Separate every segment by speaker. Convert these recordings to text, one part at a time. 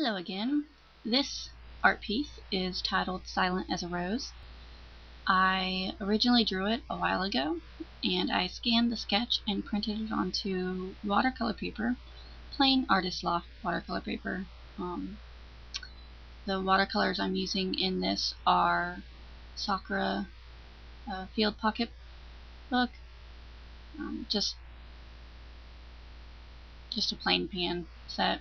Speaker 1: Hello again. This art piece is titled Silent as a Rose. I originally drew it a while ago, and I scanned the sketch and printed it onto watercolor paper, plain Artist Loft watercolor paper. The watercolors I'm using in this are Sakura Field Pocket Book, just a plain pan set.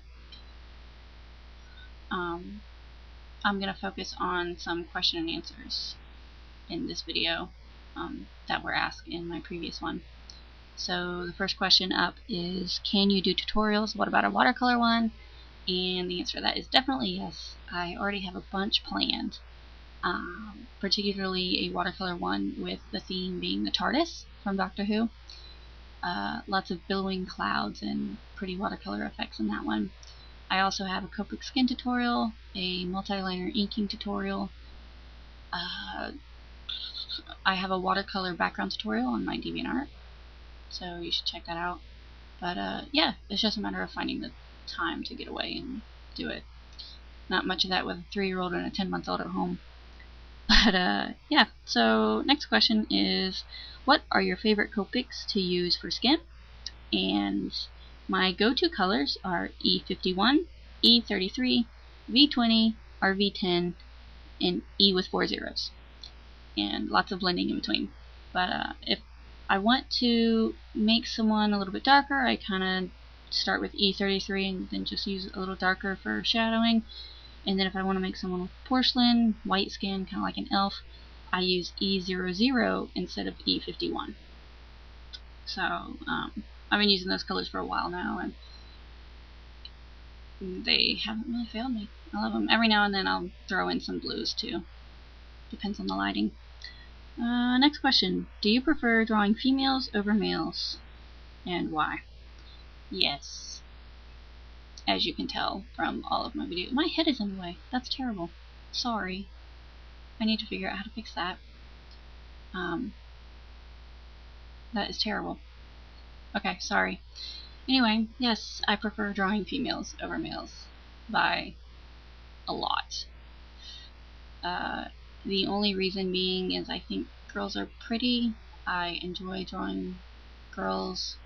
Speaker 1: I'm going to focus on some question and answers in this video that were asked in my previous one. So the first question up is, can you do tutorials? What about a watercolor one? And the answer to that is definitely yes. I already have a bunch planned, particularly a watercolor one with the theme being the TARDIS from Doctor Who. Lots of billowing clouds and pretty watercolor effects in that one. I also have a Copic skin tutorial, a multi-liner inking tutorial. I have a watercolor background tutorial on my DeviantArt, so you should check that out. But yeah, it's just a matter of finding the time to get away and do it. Not much of that with a 3-year-old and a 10-month-old at home. But yeah, so next question is, what are your favorite Copics to use for skin? And my go-to colors are E51, E33, V20, RV10, and E with 4 zeros. And lots of blending in between. But if I want to make someone a little bit darker, I kind of start with E33 and then just use a little darker for shadowing. And then if I want to make someone with porcelain, white skin, kind of like an elf, I use E00 instead of E51. So I've been using those colors for a while now, and they haven't really failed me. I love them. Every now and then I'll throw in some blues too. Depends on the lighting. Next question. Do you prefer drawing females over males? And why? Yes. As you can tell from all of my videos. My head is in the way. That's terrible. Sorry. I need to figure out how to fix that. That is terrible. Okay, sorry. Anyway, yes, I prefer drawing females over males by a lot. The only reason being is I think girls are pretty. I enjoy drawing girls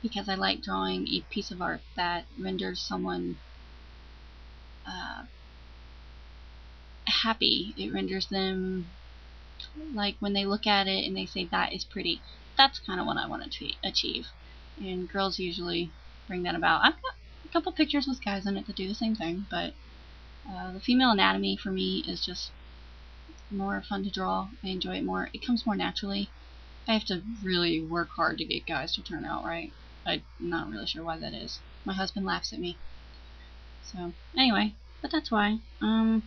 Speaker 1: because I like drawing a piece of art that renders someone happy. It renders them, like, when they look at it and they say that is pretty. That's kind of what I want to achieve. And girls usually bring that about. I've got a couple pictures with guys in it that do the same thing, but the female anatomy for me is just more fun to draw. I enjoy it more. It comes more naturally. I have to really work hard to get guys to turn out right. I'm not really sure why that is. My husband laughs at me. So, anyway, but that's why.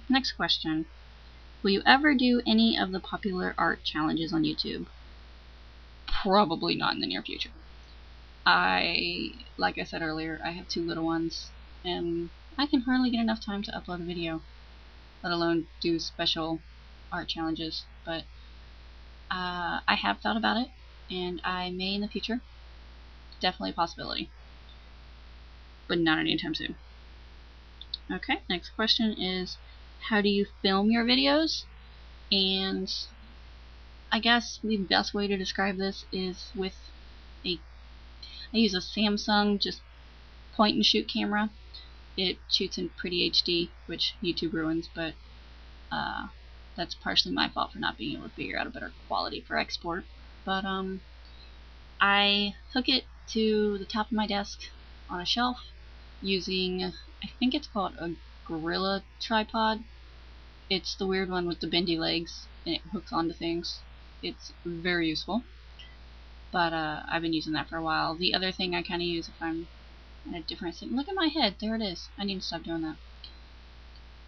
Speaker 1: Next question. Will you ever do any of the popular art challenges on YouTube? Probably not in the near future. Like I said earlier, I have 2 little ones, and I can hardly get enough time to upload a video, let alone do special art challenges. But I have thought about it, and I may in the future. Definitely a possibility, but not anytime soon. Okay, next question is, how do you film your videos? And I guess the best way to describe this is with I use a Samsung just point and shoot camera. It shoots in pretty HD, which YouTube ruins, but that's partially my fault for not being able to figure out a better quality for export. But I hook it to the top of my desk on a shelf using, I think it's called a Gorilla tripod. It's the weird one with the bendy legs, and it hooks onto things. It's very useful. But I've been using that for a while. The other thing I kind of use if I'm in a different setting. Look at my head. There it is. I need to stop doing that.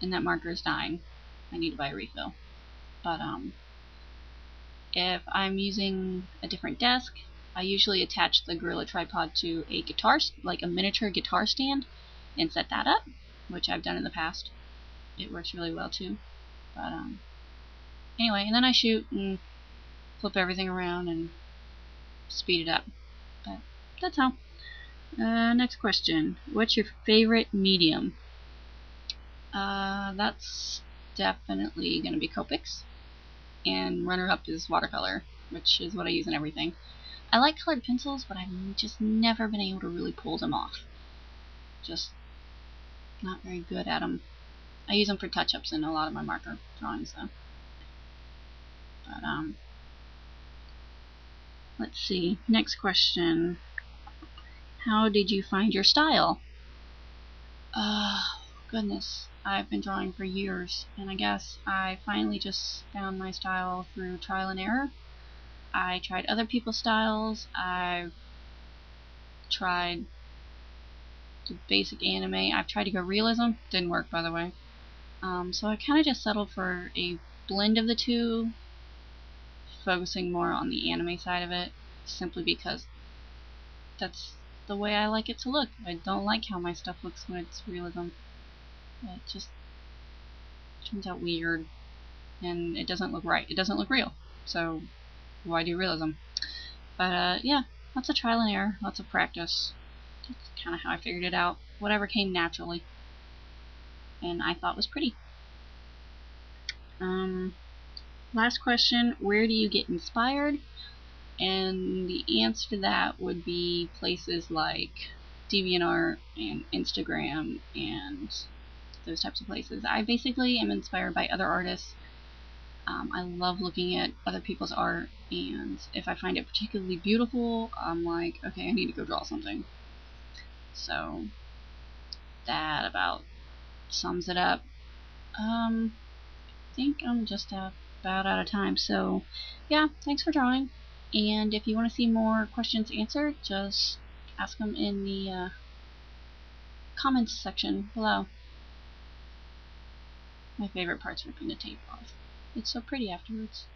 Speaker 1: And that marker is dying. I need to buy a refill. But if I'm using a different desk, I usually attach the Gorilla tripod to a guitar, like a miniature guitar stand, and set that up, which I've done in the past. It works really well too. But anyway, and then I shoot and flip everything around and speed it up. But that's how. Next question. What's your favorite medium? That's definitely going to be Copic's, and runner-up is Watercolor, which is what I use in everything. I like colored pencils, but I've just never been able to really pull them off. Just not very good at them. I use them for touch-ups in a lot of my marker drawings, though. But, let's see. Next question. How did you find your style? Goodness. I've been drawing for years, and I guess I finally just found my style through trial and error. I tried other people's styles. I've tried the basic anime. I've tried to go realism. Didn't work, by the way. So I kind of just settled for a blend of the two, focusing more on the anime side of it, simply because that's the way I like it to look. I don't like how my stuff looks when it's realism. It just turns out weird, and it doesn't look right. It doesn't look real. So why do realism? But yeah, lots of trial and error, lots of practice. That's kind of how I figured it out. Whatever came naturally, and I thought was pretty. Last question, where do you get inspired? And the answer to that would be places like DeviantArt and Instagram and those types of places. I basically am inspired by other artists. I love looking at other people's art, and if I find it particularly beautiful, I'm like, okay, I need to go draw something. So that about sums it up. I think I'm just about out of time. So yeah, thanks for drawing. And if you want to see more questions answered, just ask them in the comments section below. My favorite part's ripping the tape off. It's so pretty afterwards.